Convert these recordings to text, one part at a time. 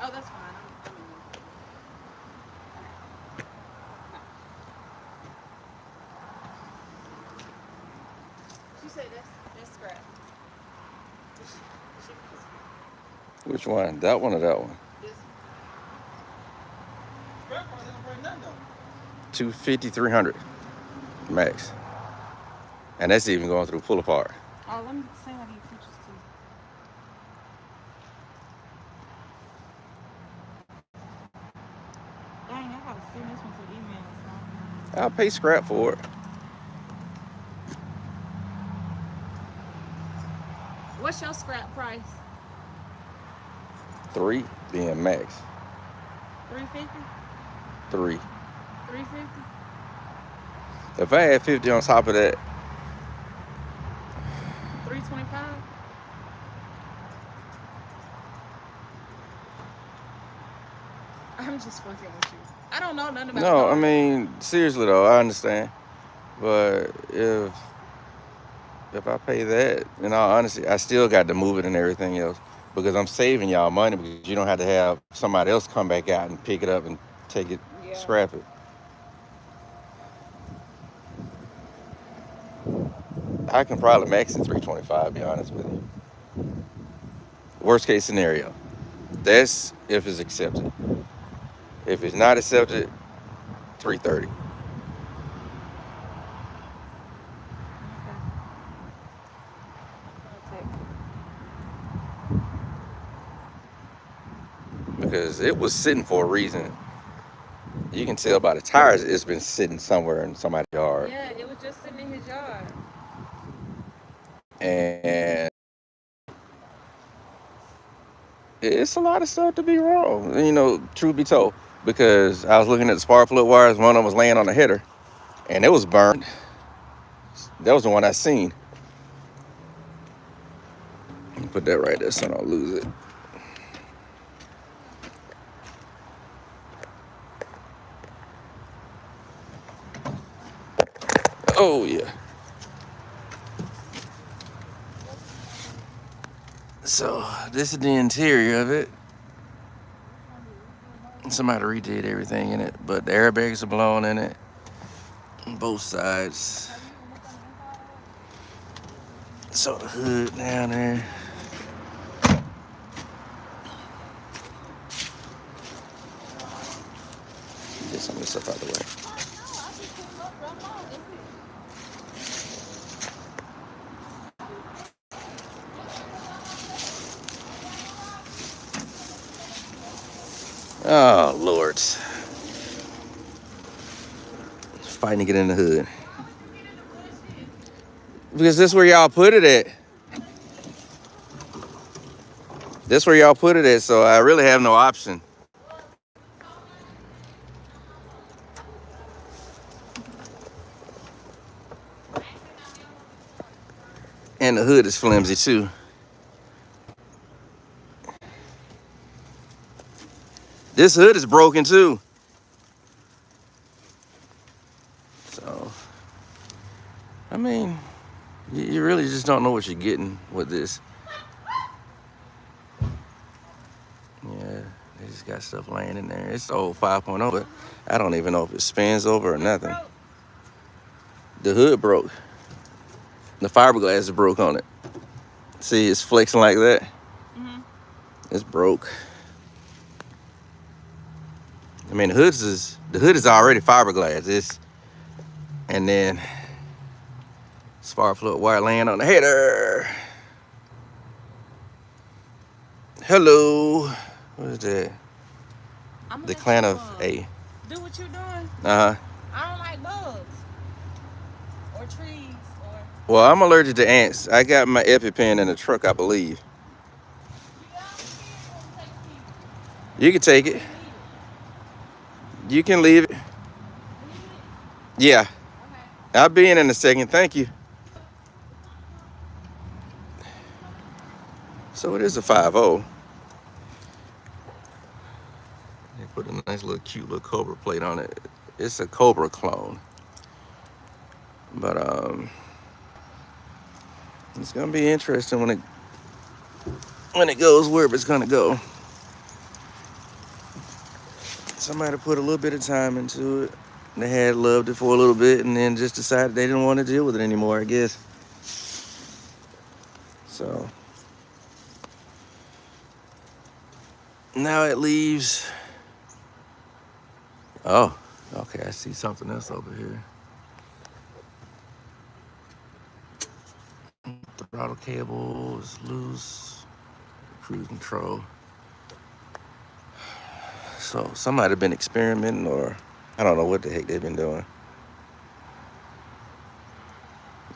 Oh, that's fine. She said that's scrap. Which one? That one or that one? This Scrap probably don't bring nothing though. 250, 300 max. And that's even going through pull apart. oh, let me send her these pictures too. Dang, I gotta send this one to email or something. I'll pay scrap for it. What's your scrap price? 3 being max. 350. 3. 350. If I had 50 on top of that, 325. I'm just fucking with you. I don't know nothing about no, I cars. mean seriously though, I understand. But if I pay that, in all honesty, I still got to move it and everything else because I'm saving y'all money because you don't have to have somebody else come back out and pick it up and take it, Yeah. scrap it. I can probably max it 325. Be honest with you. Worst case scenario. That's if it's accepted. If it's not accepted, 330. Okay. I'll take Because it was sitting for a reason. You can tell by the tires it's been sitting somewhere in somebody's it. yard. Yeah, it was just sitting in his yard. And it's a lot of stuff to be wrong, truth be told. Because I was looking at the spark plug wires, one of them was laying on the header, and it was burned. That was the one I seen. Put that right there so I don't lose it. Oh, yeah. So, this is the interior of it. Somebody redid everything in it, but the airbags are blown in it on both sides. Have you even looked on the inside of So, the hood down there. Get some of this stuff out of the way. it? I know. I just picked it up, dropped it off. That's it. Oh, Lord. Fighting to get in the hood. Because this where y'all put it at. This where y'all put it at, so I really have no option. And the hood is flimsy too. This hood is broken too. So, I mean, you really just don't know what you're getting with this. Yeah, they just got stuff laying in there. It's the old 5.0, but I don't even know if it spins over or nothing. The hood broke. The fiberglass is broke on it. See, it's flexing like that. Mm-hmm. It's broke. I mean, the hood is already fiberglass. And then spark plug wire laying on the header. Hello. What is that? I'm The gonna let clan you of A. do what you're doing. Uh huh. I don't like bugs or trees or. Well, I'm allergic to ants. I got my EpiPen in the truck, I believe. You got the key or you want me to take the key? You can take Or it. you need it? You can leave it. You need it? Yeah. Okay. I'll be in a second. Thank you. So it is a 5.0. They put a nice little cute little Cobra plate on it. It's a Cobra clone. But it's gonna be interesting when it goes wherever it's gonna go. Somebody put a little bit of time into it. They had loved it for a little bit and then just decided they didn't want to deal with it anymore, I guess. So now it leaves. Oh, okay. I see something else over here. Throttle cable is loose. Cruise control. So somebody been experimenting, or I don't know what the heck they've been doing.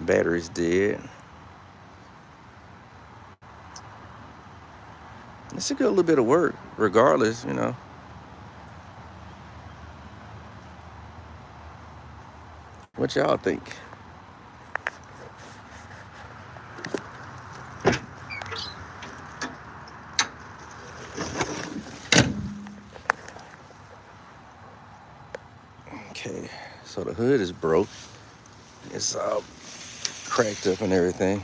Battery's dead. It's a good little bit of work, regardless, you know. What y'all think? Okay, so the hood is broke. It's all cracked up and everything.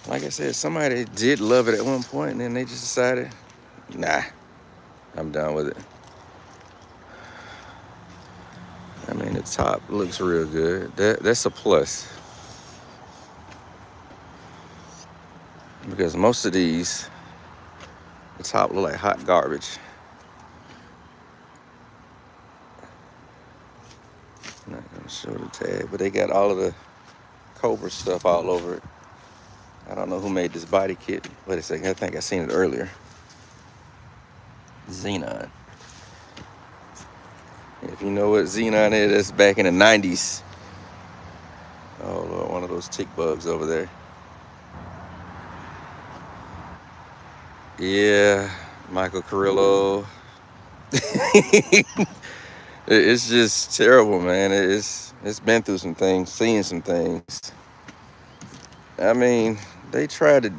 Like I said, somebody did love it at one point, and then they just decided, nah, I'm done with it. I mean, the top looks real good. That's a plus. Because most of these, the top look like hot garbage. I'm not gonna show the tag, but they got all of the Cobra stuff all over it. I don't know who made this body kit. Wait a second, I think I seen it earlier. Xenon. If you know what Xenon is, that's back in the 90s. Oh Lord, one of those tick bugs over there. Yeah, Michael Carrillo. It's just terrible, man. It's been through some things, seen some things. I mean, they tried to,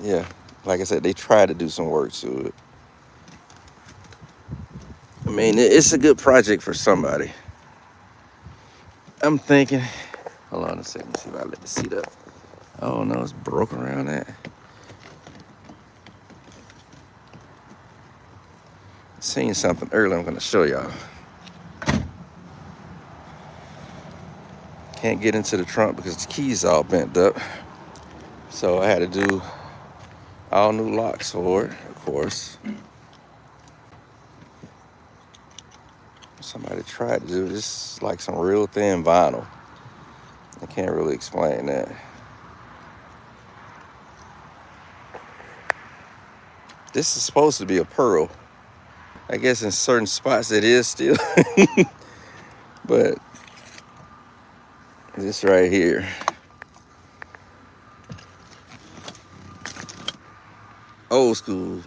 yeah, like I said, they tried to do some work to it. I mean, it's a good project for somebody. I'm thinking, hold on a second, see if I let the seat up. Oh no, it's broken around that. Seen something earlier I'm gonna show y'all. Can't get into the trunk because the keys all bent up. So I had to do all new locks for it, of course. Somebody tried to do this, like some real thin vinyl. I can't really explain that. This is supposed to be a pearl. I guess in certain spots it is still. But this right here. Old school.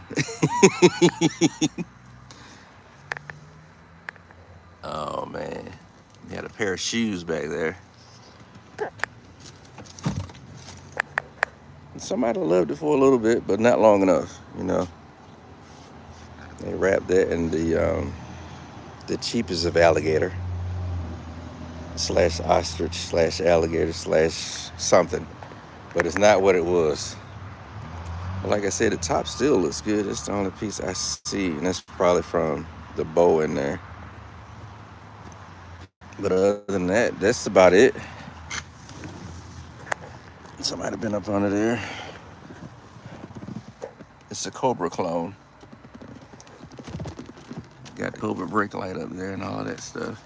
Oh man. You had a pair of shoes back there. Somebody loved it for a little bit, but not long enough, you know. They wrapped that in the cheapest of alligator / ostrich / alligator / something, but it's not what it was. But like I said, the top still looks good. It's the only piece I see, and that's probably from the bow in there. But other than that, that's about it. Somebody been up under there. It's a Cobra clone. Got Cobra brake light up there and all of that stuff.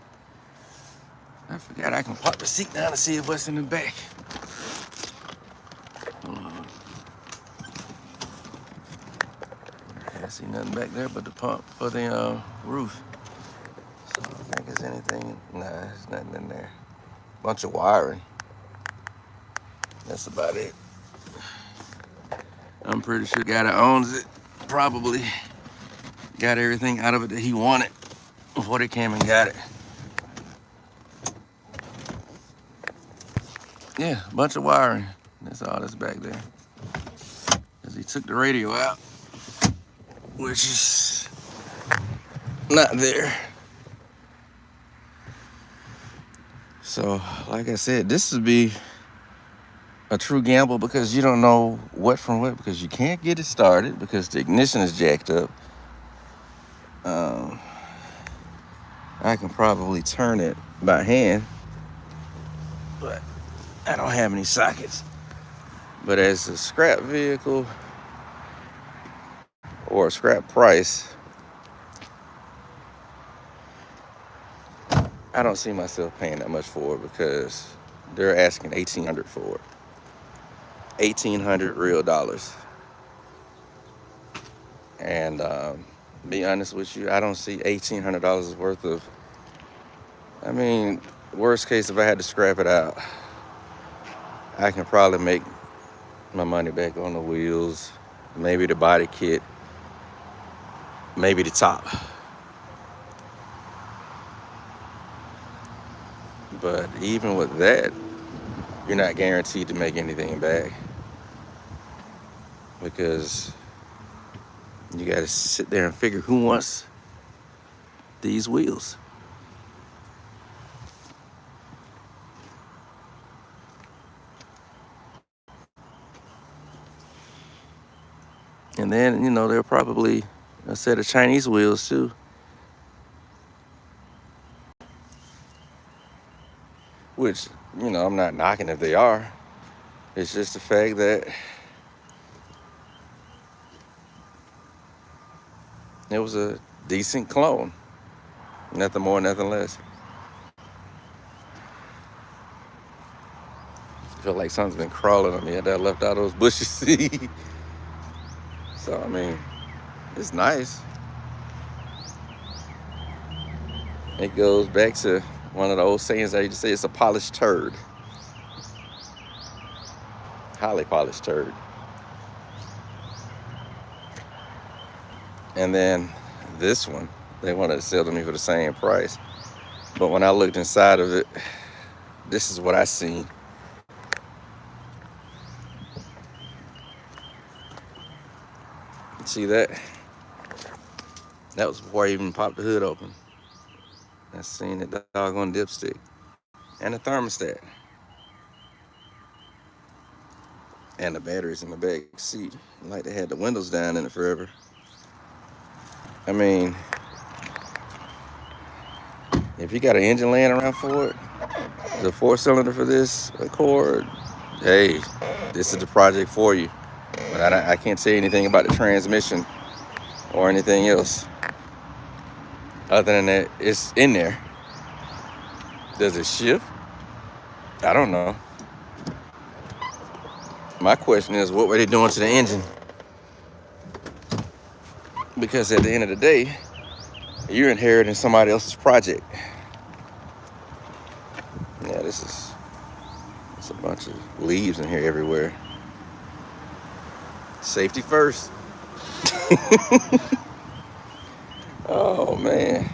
I forgot I can pop the seat down to see what's in the back. Hold on. I can't see nothing back there but the pump for the roof. So I don't think there's anything. Nah, there's nothing in there. Bunch of wiring. That's about it. I'm pretty sure the guy that owns it probably got everything out of it that he wanted before they came and got it. Yeah, a bunch of wiring. That's all that's back there. Because he took the radio out, which is not there. So, like I said, this would be a true gamble because you don't know what from what, because you can't get it started because the ignition is jacked up. I can probably turn it by hand, but I don't have any sockets. But as a scrap vehicle or a scrap price, I don't see myself paying that much for it because they're asking $1,800 for it. 1,800 real dollars. And be honest with you, I don't see $1,800 worth of. I mean, worst case, if I had to scrap it out, I can probably make my money back on the wheels, maybe the body kit, maybe the top. But even with that, you're not guaranteed to make anything back because you got to sit there and figure who wants these wheels. And then, there are probably a set of Chinese wheels too. Which, I'm not knocking if they are. It's just the fact that it was a decent clone. Nothing more, nothing less. I feel like something's been crawling on me after I left out those bushes. So, I mean, it's nice. It goes back to one of the old sayings I used to say, it's a polished turd. Highly polished turd. And then this one, they wanted to sell to me for the same price. But when I looked inside of it, this is what I seen. See that? That was before I even popped the hood open. I seen the doggone dipstick and the thermostat and the batteries in the back seat. Like they had the windows down in it forever. I mean, if you got an engine laying around for it, the 4-cylinder for this Accord, hey, this is the project for you. But I can't say anything about the transmission or anything else. Other than that, it's in there. Does it shift? I don't know. My question is, what were they doing to the engine? Because at the end of the day, you're inheriting somebody else's project. Yeah, it's a bunch of leaves in here everywhere. Safety first. Oh, man.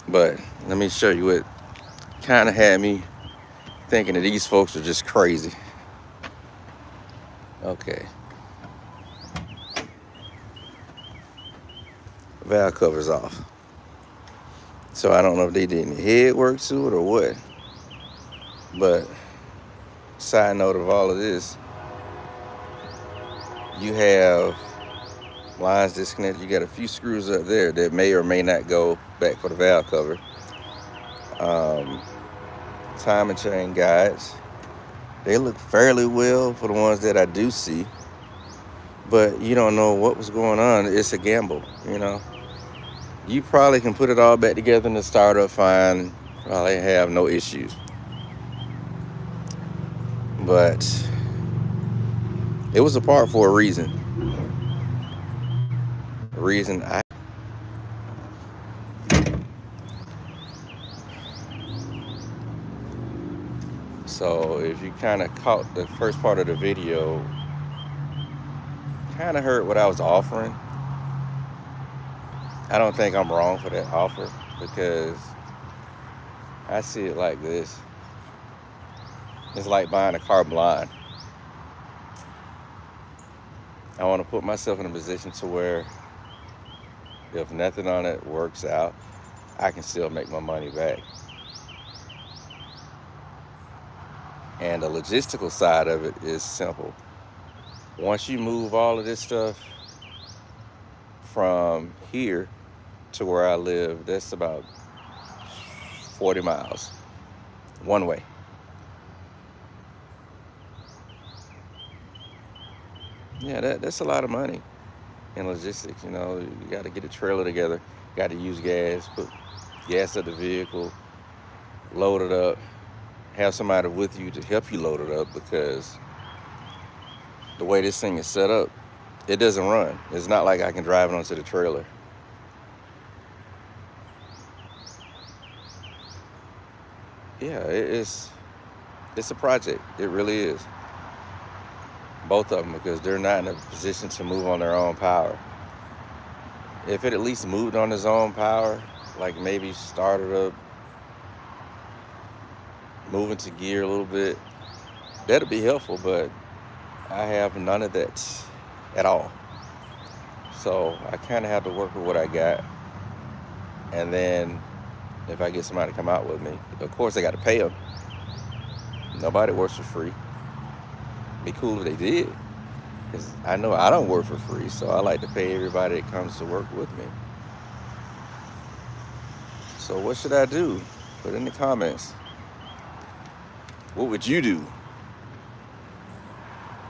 But let me show you what kind of had me thinking that these folks are just crazy. Okay. Valve cover's off. So I don't know if they did any head work to it or what. But side note of all of this, you have lines disconnected. You got a few screws up there that may or may not go back for the valve cover. Timing chain guides. They look fairly well for the ones that I do see. But you don't know what was going on. It's a gamble, You probably can put it all back together in the startup fine. Probably have no issues. But it was apart for a reason. A reason So if you kind of caught the first part of the video, kind of heard what I was offering. I don't think I'm wrong for that offer because I see it like this. It's like buying a car blind. I want to put myself in a position to where if nothing on it works out, I can still make my money back. And the logistical side of it is simple. Once you move all of this stuff from here to where I live, that's about 40 miles one way. Yeah, that's a lot of money in logistics. You know, you got to get a trailer together, got to use gas, put gas at the vehicle, load it up, have somebody with you to help you load it up because the way this thing is set up, it doesn't run. It's not like I can drive it onto the trailer. Yeah, it's a project. It really is. Both of them because they're not in a position to move on their own power. If it at least moved on its own power, like maybe started up, moving to gear a little bit, that'd be helpful. But I have none of that at all. So I kind of have to work with what I got. And then if I get somebody to come out with me, of course I got to pay them. Nobody works for free. Be cool if they did. Because I know I don't work for free, so I like to pay everybody that comes to work with me. So what should I do? Put in the comments. What would you do?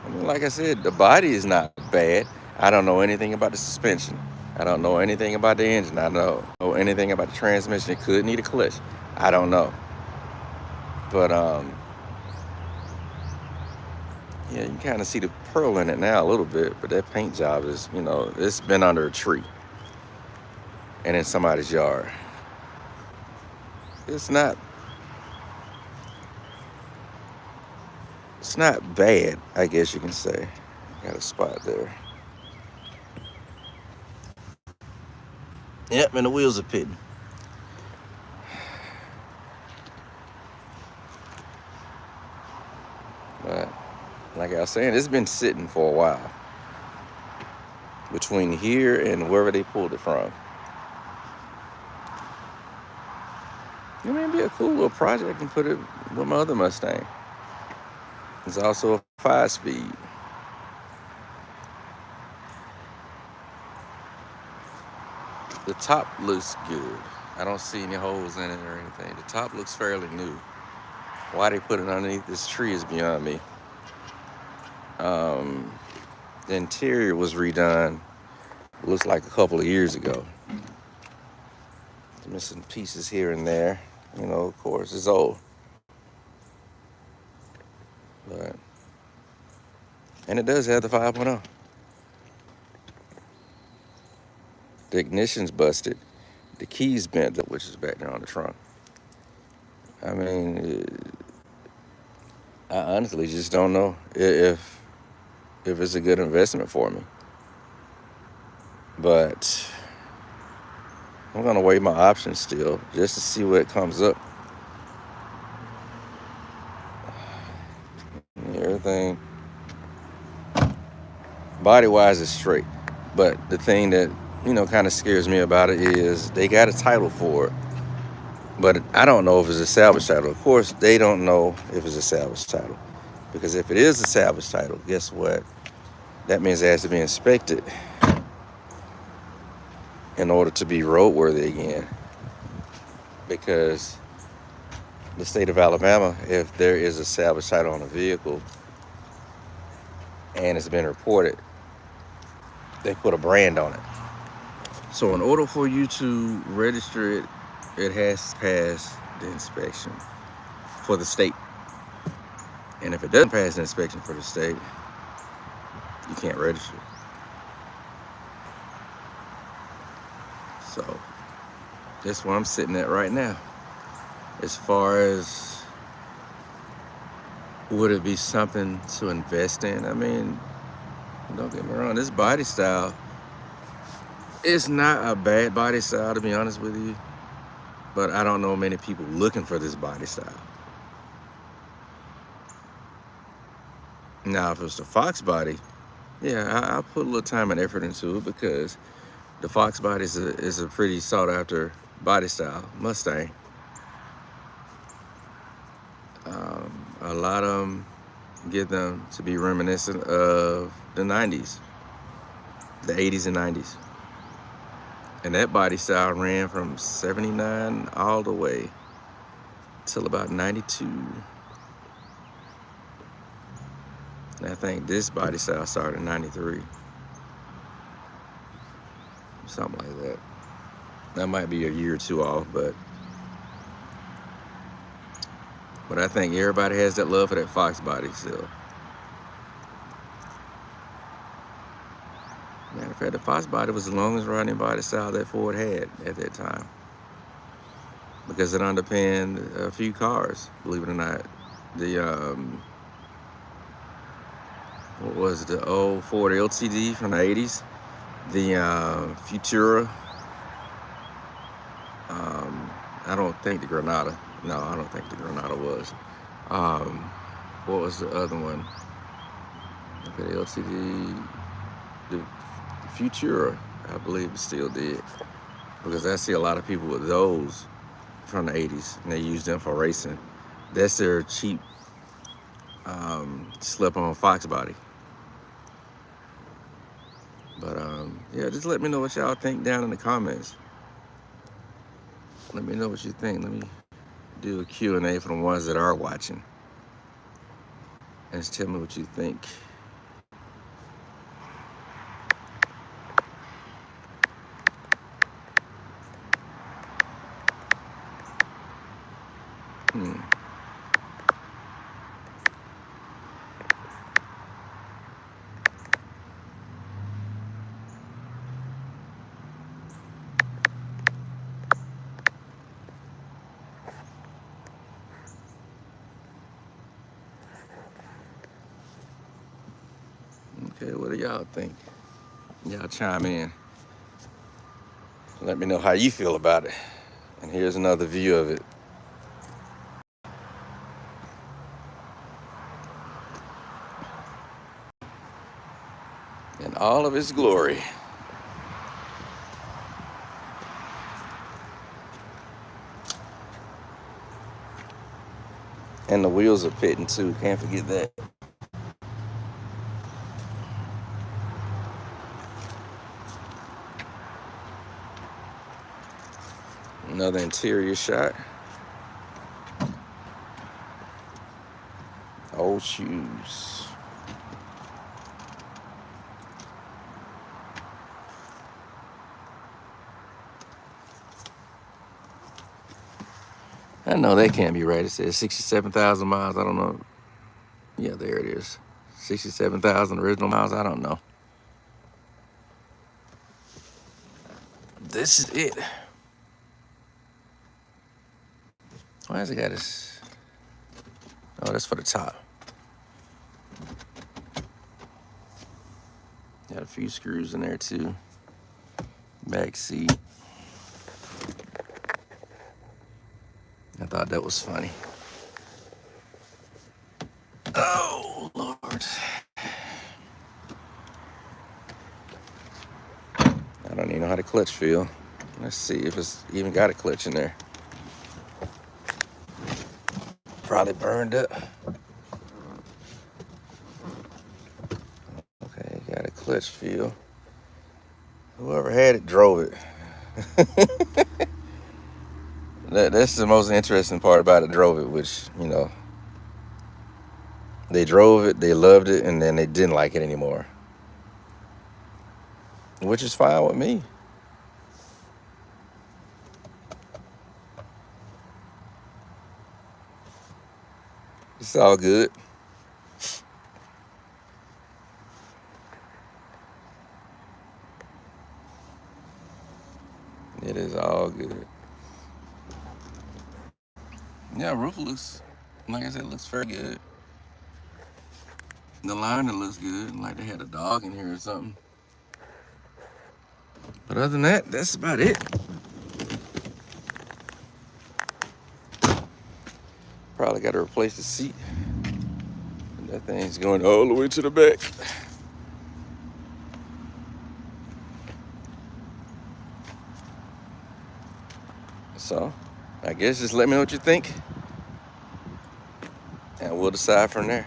I mean, like I said, the body is not bad. I don't know anything about the suspension. I don't know anything about the engine. I don't know anything about the transmission. It could need a clutch. I don't know. But yeah, you can kind of see the pearl in it now a little bit, but that paint job is, you know, it's been under a tree and in somebody's yard. It's not bad, I guess you can say. Got a spot there. Yep, and the wheels are pitting. But like I was saying, it's been sitting for a while. Between here and wherever they pulled it from. It may be a cool little project and put it with my other Mustang. It's also a 5-speed. The top looks good. I don't see any holes in it or anything. The top looks fairly new. Why they put it underneath this tree is beyond me. The interior was redone, looks like a couple of years ago. There's missing pieces here and there. You know, of course, it's old. But, and it does have the 5.0. The ignition's busted. The key's bent up, which is back there on the trunk. I mean, I honestly just don't know if it's a good investment for me. But I'm gonna weigh my options still, just to see what comes up. Everything body-wise is straight. But the thing that, you know, kind of scares me about it is they got a title for it. But I don't know if it's a salvage title. Of course, they don't know if it's a salvage title. Because if it is a salvage title, guess what? That means it has to be inspected in order to be roadworthy again. Because the state of Alabama, if there is a salvage title on a vehicle and it's been reported, they put a brand on it. So in order for you to register it, it has to pass the inspection for the state. And if it doesn't pass the inspection for the state, you can't register. So that's where I'm sitting at right now. As far as would it be something to invest in? I mean, don't get me wrong, this body style, it's not a bad body style, to be honest with you. But I don't know many people looking for this body style. Now, if it's the Fox body, yeah, I'll put a little time and effort into it because the Fox body is a pretty sought after body style Mustang. A lot of them get them to be reminiscent of the 90s, the 80s and 90s. And that body style ran from 79 all the way till about 92. And I think this body style started in 93. Something like that. That might be a year or two off, but I think everybody has that love for that Fox body still. Matter of fact, the Fox body was the longest running body style that Ford had at that time, because it underpinned a few cars, believe it or not. The what was the old Ford LTD from the 80s, the Futura. I don't think the Granada. No, I don't think the Granada was. What was the other one? Okay, the LTD, the Futura, I believe it still did, because I see a lot of people with those from the 80s, and they use them for racing. That's their cheap slip-on Fox body. But yeah, just let me know what y'all think down in the comments. Let me know what you think. Let me do a Q&A for the ones that are watching, and just tell me what you think. Okay, what do y'all think? Y'all chime in. Let me know how you feel about it. And here's another view of it. In all of its glory. And the wheels are pitting too, can't forget that. Another interior shot. Old shoes. I know that can't be right. It says 67,000 miles. I don't know. Yeah, there it is. 67,000 original miles. I don't know. This is it. Why has it got this? Oh, that's for the top. Got a few screws in there too. Back seat. I thought that was funny. Oh, Lord. I don't even know how the clutch feel. Let's see if it's even got a clutch in there. Probably burned up. Okay, got a clutch feel. Whoever had it drove it. That's the most interesting part about it, drove it, which, you know, they drove it, they loved it, and then they didn't like it anymore. Which is fine with me. It's all good. It is all good. Yeah, roof looks, like I said, looks very good. The liner looks good, like they had a dog in here or something. But other than that, that's about it. Probably got to replace the seat. That thing's going all the way to the back. So, I guess just let me know what you think, and we'll decide from there.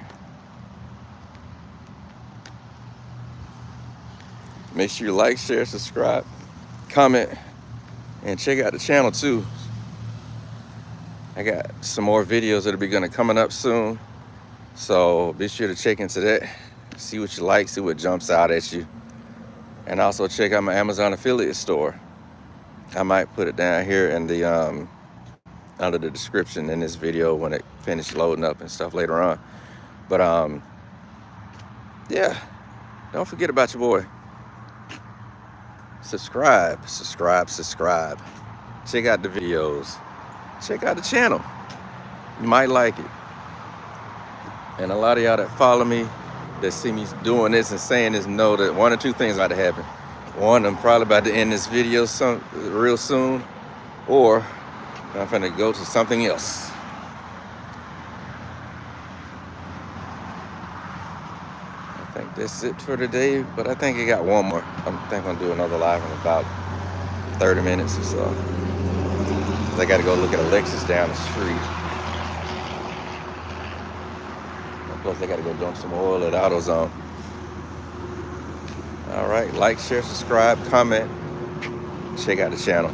Make sure you like, share, subscribe, comment, and check out the channel too. I got some more videos that'll be gonna coming up soon. So be sure to check into that. See what you like, see what jumps out at you. And also check out my Amazon affiliate store. I might put it down here in the under the description in this video when it finishes loading up and stuff later on. But yeah, don't forget about your boy. Subscribe. Check out the videos. Check out the channel. You might like it. And a lot of y'all that follow me, that see me doing this and saying this, know that one or two things about to happen. One, I'm probably about to end this video real soon, or I'm gonna go to something else. I think that's it for today, but I think I got one more. I think I'm gonna do another live in about 30 minutes or so. 'Cause I gotta go look at Alexis down the street. And plus I gotta go dump some oil at AutoZone. All right, like, share, subscribe, comment, check out the channel.